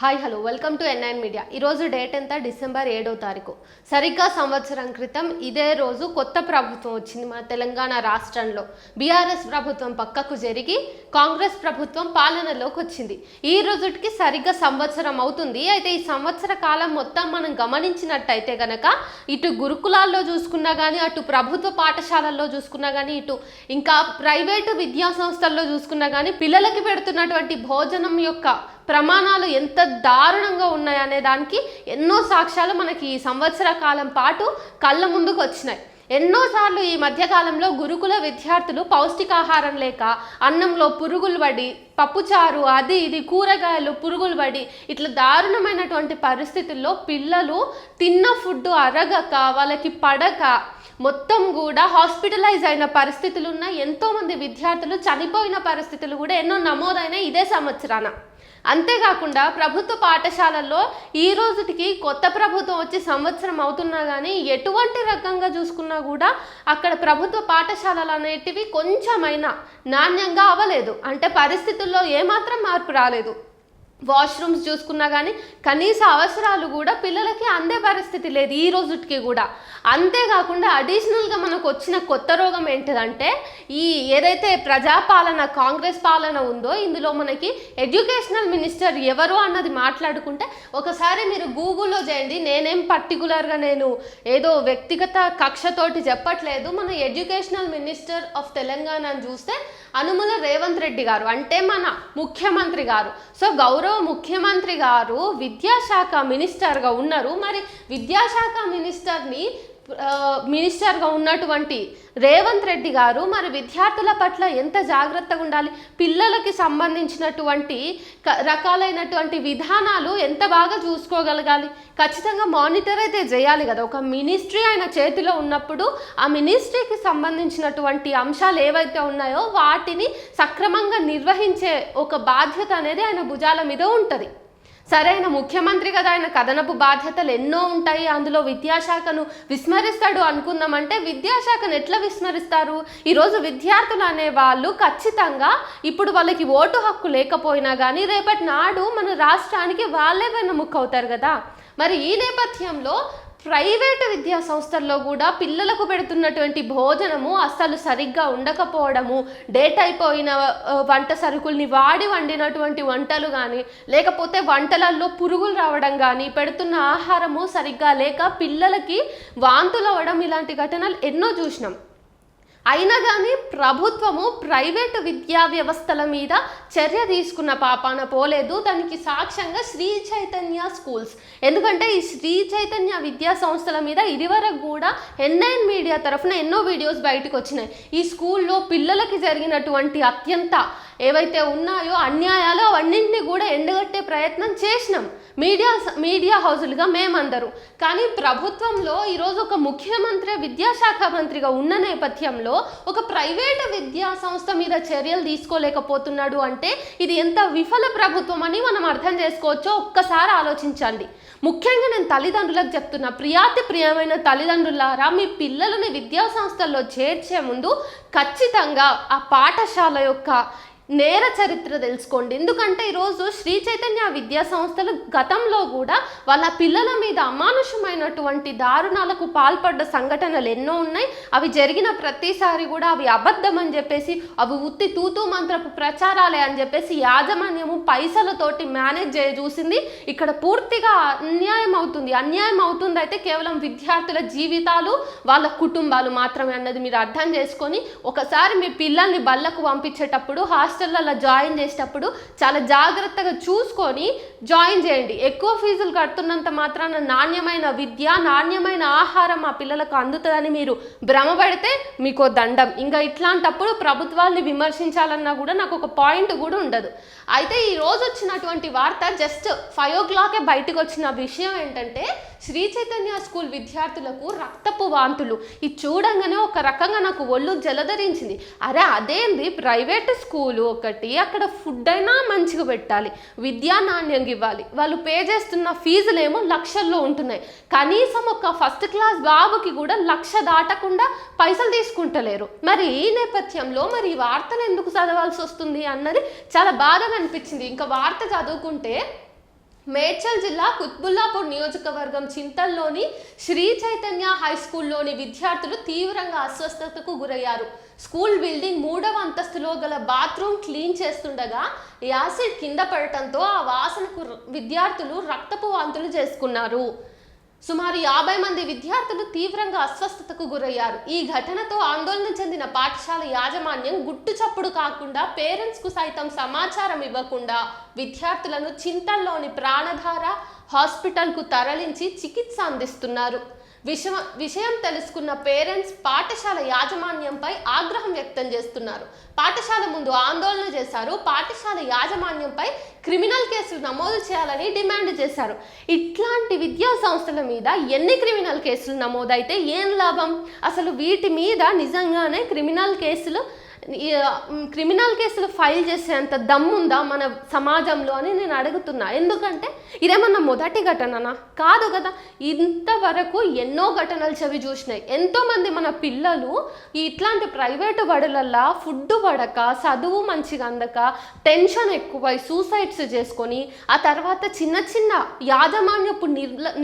Hi hello welcome to N9 media. ఈరోజు date ఎంత? December 7వ తారీఖు. సరిగ్గా సంవత్సరం క్రితం ఇదే రోజు కొత్త ప్రభుత్వం వచ్చింది మన తెలంగాణ రాష్ట్రంలో. బీఆర్ఎస్ ప్రభుత్వం పక్కకు జరిగి కాంగ్రెస్ ప్రభుత్వం పాలనలోకి వచ్చింది. ఈ రోజుకి సరిగ్గా సంవత్సరం అవుతుంది. అయితే ఈ సంవత్సర కాలం మొత్తం మనం గమనించినట్టయితే గనక ఇటు గురుకులాల్లో చూసుకున్నా కానీ, అటు ప్రభుత్వ పాఠశాలల్లో చూసుకున్నా కానీ, ఇటు ఇంకా ప్రైవేటు విద్యా సంస్థల్లో చూసుకున్నా కానీ పిల్లలకి పెడుతున్నటువంటి భోజనం యొక్క ప్రమాణాలు ఎంత దారుణంగా ఉన్నాయనే దానికి ఎన్నో సాక్ష్యాలు మనకి ఈ సంవత్సర కాలం పాటు కళ్ళ ముందుకు వచ్చినాయి. ఎన్నోసార్లు ఈ మధ్యకాలంలో గురుకుల విద్యార్థులు పౌష్టికాహారం లేక అన్నంలో పురుగులు పడి, పప్పుచారు అది ఇది కూరగాయలు పురుగులు పడి ఇట్లా దారుణమైనటువంటి పరిస్థితుల్లో పిల్లలు తిన్న ఫుడ్ అరగక వాళ్ళకి పడక మొత్తం కూడా హాస్పిటలైజ్ అయిన పరిస్థితులు ఉన్నాయి. ఎంతోమంది విద్యార్థులు చనిపోయిన పరిస్థితులు కూడా ఎన్నో నమోదైన ఇదే సంవత్సరాన. అంతేకాకుండా ప్రభుత్వ పాఠశాలల్లో ఈ రోజుకి కొత్త ప్రభుత్వం వచ్చి సంవత్సరం అవుతున్నా కానీ ఎటువంటి రకంగా చూసుకున్నా కూడా అక్కడ ప్రభుత్వ పాఠశాలలు అనేటివి కొంచెమైనా నాణ్యంగా అవ్వలేదు. అంటే పరిస్థితుల్లో ఏమాత్రం మార్పు రాలేదు. వాష్రూమ్స్ చూసుకున్నా కానీ కనీస అవసరాలు కూడా పిల్లలకి అందే పరిస్థితి లేదు ఈ రోజుకి కూడా. అంతేకాకుండా అడిషనల్గా మనకు వచ్చిన కొత్త రోగం ఏంటిదంటే ఈ ఏదైతే ప్రజాపాలన కాంగ్రెస్ పాలన ఉందో ఇందులో మనకి ఎడ్యుకేషనల్ మినిస్టర్ ఎవరు అన్నది మాట్లాడుకుంటే ఒకసారి మీరు గూగుల్లో చేయండి. నేనేం పర్టికులర్గా నేను ఏదో వ్యక్తిగత కక్షతోటి చెప్పట్లేదు. మన ఎడ్యుకేషనల్ మినిస్టర్ ఆఫ్ తెలంగాణ అని చూస్తే అనుముల రేవంత్ రెడ్డి గారు, అంటే మన ముఖ్యమంత్రి గారు. సో గౌరవ ముఖ్యమంత్రి గారు విద్యాశాఖ మినిస్టర్గా ఉన్నారు. మరి విద్యాశాఖ మినిస్టర్గా ఉన్నటువంటి రేవంత్ రెడ్డి గారు మరి విద్యార్థుల పట్ల ఎంత జాగ్రత్తగా ఉండాలి, పిల్లలకి సంబంధించినటువంటి రకాలైనటువంటి విధానాలు ఎంత బాగా చూసుకోగలగాలి, ఖచ్చితంగా మానిటర్ అయితే చేయాలి కదా. ఒక మినిస్ట్రీ ఆయన చేతిలో ఉన్నప్పుడు ఆ మినిస్ట్రీకి సంబంధించినటువంటి అంశాలు ఏవైతే ఉన్నాయో వాటిని సక్రమంగా నిర్వహించే ఒక బాధ్యత అనేది ఆయన భుజాల మీద ఉంటుంది. సరైన ముఖ్యమంత్రి కదా, ఆయన కథనపు బాధ్యతలు ఎన్నో ఉంటాయి. అందులో విద్యాశాఖను విస్మరిస్తాడు అనుకుందామంటే విద్యాశాఖను ఎట్లా విస్మరిస్తారు? ఈరోజు విద్యార్థులు అనే వాళ్ళు ఖచ్చితంగా ఇప్పుడు వాళ్ళకి ఓటు హక్కు లేకపోయినా కానీ రేపటి నాడు మన రాష్ట్రానికి వాళ్ళే వెన్నముక్క అవుతారు కదా. మరి ఈ నేపథ్యంలో ప్రైవేటు విద్యా సంస్థల్లో కూడా పిల్లలకు పెడుతున్నటువంటి భోజనము అస్సలు సరిగ్గా ఉండకపోవడము, డేట్ అయిపోయిన వంట సరుకుల్ని వాడి వండినటువంటి వంటలు కానీ, లేకపోతే వంటలలో పురుగులు రావడం కానీ, పెడుతున్న ఆహారము సరిగ్గా లేక పిల్లలకి వాంతులు అవ్వడం, ఇలాంటి ఘటనలు ఎన్నో చూసినాం. అయినా కానీ ప్రభుత్వము ప్రైవేటు విద్యా వ్యవస్థల మీద చర్య తీసుకున్న పాపాన పోలేదు. దానికి సాక్ష్యంగా శ్రీ చైతన్య స్కూల్స్. ఎందుకంటే ఈ శ్రీ చైతన్య విద్యా సంస్థల మీద ఇదివరకు కూడా N9 మీడియా తరఫున ఎన్నో వీడియోస్ బయటకు వచ్చినాయి. ఈ స్కూల్లో పిల్లలకి జరిగినటువంటి అత్యంత ఏవైతే ఉన్నాయో అన్యాయాలు అవన్నింటినీ కూడా ఎండగట్టే ప్రయత్నం చేసినాం మీడియా హౌజులుగా మేమందరూ. కానీ ప్రభుత్వంలో ఈరోజు ఒక ముఖ్యమంత్రి విద్యాశాఖ మంత్రిగా ఉన్న నేపథ్యంలో ఒక ప్రైవేటు విద్యా సంస్థ మీద చర్యలు తీసుకోలేకపోతున్నాడు అంటే ఇది ఎంత విఫల ప్రభుత్వం అని మనం అర్థం చేసుకోవచ్చో ఒక్కసారి ఆలోచించండి. ముఖ్యంగా నేను తల్లిదండ్రులకు చెప్తున్నా, ప్రియమైన తల్లిదండ్రులారా, మీ పిల్లలని విద్యా సంస్థల్లో చేర్చే ముందు ఖచ్చితంగా ఆ పాఠశాల యొక్క నేర చరిత్ర తెలుసుకోండి. ఎందుకంటే ఈరోజు శ్రీ చైతన్య విద్యా సంస్థలు గతంలో కూడా వాళ్ళ పిల్లల మీద అమానుషమైనటువంటి దారుణాలకు పాల్పడ్డ సంఘటనలు ఎన్నో ఉన్నాయి. అవి జరిగిన ప్రతిసారి కూడా అవి అబద్ధం అని చెప్పేసి, అవి ఉత్తి తూతూ మంత్రపు ప్రచారాలే అని చెప్పేసి యాజమాన్యము పైసలతోటి మేనేజ్ చూసింది. ఇక్కడ పూర్తిగా అన్యాయం అవుతుంది అయితే కేవలం విద్యార్థుల జీవితాలు వాళ్ళ కుటుంబాలు మాత్రమే అన్నది మీరు అర్థం చేసుకొని ఒకసారి మీ పిల్లల్ని బళ్ళకు పంపించేటప్పుడు హాస్టల్లో జాయిన్ చేసేటప్పుడు చాలా జాగ్రత్తగా చూసుకొని జాయిన్ చేయండి. ఎక్కువ ఫీజులు కడుతున్నంత మాత్రాన నాణ్యమైన విద్య, నాణ్యమైన ఆహారం ఆ పిల్లలకు అందుతుందని మీరు భ్రమపడితే మీకు దండం. ఇంకా ఇట్లాంటప్పుడు ప్రభుత్వాన్ని విమర్శించాలన్నా కూడా నాకు ఒక పాయింట్ కూడా ఉండదు. అయితే ఈ రోజు వచ్చినటువంటి వార్త జస్ట్ 5 o'clock బయటకు వచ్చిన విషయం ఏంటంటే శ్రీ చైతన్య స్కూల్ విద్యార్థులకు రక్తపు వాంతులు. ఇది చూడంగానే ఒక రకంగా నాకు ఒళ్ళు జలధరించింది. అరే అదేంది, ప్రైవేట్ స్కూలు ఒకటి, అక్కడ ఫుడ్ అయినా మంచిగా పెట్టాలి, విద్యా నాణ్యంగా ఇవ్వాలి, వాళ్ళు పే చేస్తున్న ఫీజులేమో లక్షల్లో ఉంటున్నాయి. కనీసం ఒక ఫస్ట్ క్లాస్ బాబుకి కూడా 1,00,000 దాటకుండా పైసలు తీసుకుంటలేరు. మరి ఈ నేపథ్యంలో మరి ఈ వార్తలు ఎందుకు చదవాల్సి వస్తుంది అన్నది చాలా బాధగా అనిపించింది. ఇంకా వార్త చదువుకుంటే మేడ్చల్ జిల్లా కుత్బుల్లాపూర్ నియోజకవర్గం చింతల్లోని శ్రీ చైతన్య హై స్కూల్లోని విద్యార్థులు తీవ్రంగా అస్వస్థతకు గురయ్యారు. స్కూల్ బిల్డింగ్ 3వ అంతస్తులో గల బాత్రూమ్ క్లీన్ చేస్తుండగా యాసిడ్ కింద పడటంతో ఆ వాసనకు విద్యార్థులు రక్తపు వాంతులు చేసుకున్నారు. సుమారు 50 మంది విద్యార్థులు తీవ్రంగా అస్వస్థతకు గురయ్యారు. ఈ ఘటనతో ఆందోళన చెందిన పాఠశాల యాజమాన్యం గుట్టు చప్పుడు కాకుండా పేరెంట్స్కు సైతం సమాచారం ఇవ్వకుండా విద్యార్థులను చింతల్లోని ప్రాణధార హాస్పిటల్కు తరలించి చికిత్స అందిస్తున్నారు. విషయం తెలుసుకున్న పేరెంట్స్ పాఠశాల యాజమాన్యంపై ఆగ్రహం వ్యక్తం చేస్తున్నారు. పాఠశాల ముందు ఆందోళన చేశారు. పాఠశాల యాజమాన్యంపై క్రిమినల్ కేసులు నమోదు చేయాలని డిమాండ్ చేశారు. ఇట్లాంటి విద్యా సంస్థల మీద ఎన్ని క్రిమినల్ కేసులు నమోదైతే ఏం లాభం? అసలు వీటి మీద నిజంగానే క్రిమినల్ కేసులు ఫైల్ చేసేంత దమ్ముందా మన సమాజంలో అని నేను అడుగుతున్నా. ఎందుకంటే ఇదేమన్నా మొదటి ఘటననా? కాదు కదా. ఇంతవరకు ఎన్నో ఘటనలు చవి చూసినాయి. ఎంతోమంది మన పిల్లలు ఇట్లాంటి ప్రైవేటు బడులల్లో ఫుడ్ పడక, చదువు మంచిగా అందక, టెన్షన్ ఎక్కువై సూసైడ్స్ చేసుకొని ఆ తర్వాత చిన్న చిన్న యాజమాన్యపు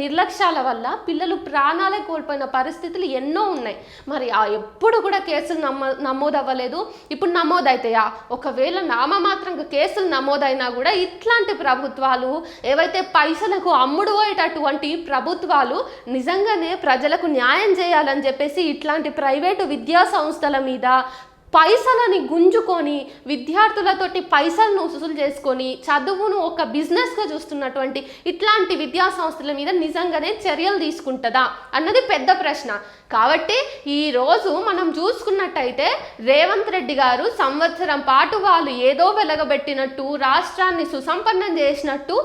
నిర్లక్ష్యాల వల్ల పిల్లలు ప్రాణాలే కోల్పోయిన పరిస్థితులు ఎన్నో ఉన్నాయి. మరి ఎప్పుడు కూడా కేసులు నమోదవ్వలేదు. ఇప్పుడు నమోదైతాయా? ఒకవేళ నామమాత్రంగా కేసులు నమోదైనా కూడా ఇట్లాంటి ప్రభుత్వాలు, ఏవైతే పైసలకు అమ్ముడు పోయేటటువంటి ప్రభుత్వాలు నిజంగానే ప్రజలకు న్యాయం చేయాలని చెప్పేసి ఇట్లాంటి ప్రైవేటు విద్యా సంస్థల మీద పైసలని గుంజుకొని విద్యార్థులతోటి పైసలను వసూలు చేసుకొని చదువును ఒక బిజినెస్గా చూస్తున్నటువంటి ఇట్లాంటి విద్యా సంస్థల మీద నిజంగానే చర్యలు తీసుకుంటుందా అన్నది పెద్ద ప్రశ్న. కాబట్టి ఈరోజు మనం చూసుకున్నట్టయితే రేవంత్ రెడ్డి గారు సంవత్సరం పాటు వాళ్ళు ఏదో వెలగబెట్టినట్టు, రాష్ట్రాన్ని సుసంపన్నం చేసినట్టు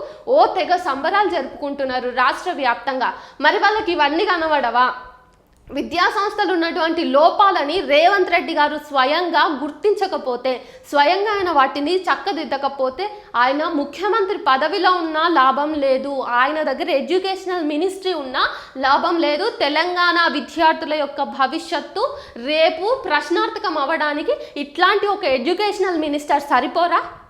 తెగ సంబరాలు జరుపుకుంటున్నారు రాష్ట్ర వ్యాప్తంగా. మరి వాళ్ళకి ఇవన్నీ కనబడవా? విద్యా సంస్థలు ఉన్నటువంటి లోపాలని రేవంత్ రెడ్డి గారు స్వయంగా గుర్తించకపోతే, స్వయంగా ఆయన వాటిని చక్కదిద్దకపోతే ఆయన ముఖ్యమంత్రి పదవిలో ఉన్నా లాభం లేదు, ఆయన దగ్గర ఎడ్యుకేషనల్ మినిస్ట్రీ ఉన్నా లాభం లేదు. తెలంగాణ విద్యార్థుల యొక్క భవిష్యత్తు రేపు ప్రశ్నార్థకం అవ్వడానికి ఇట్లాంటి ఒక ఎడ్యుకేషనల్ మినిస్టర్ సరిపోరా?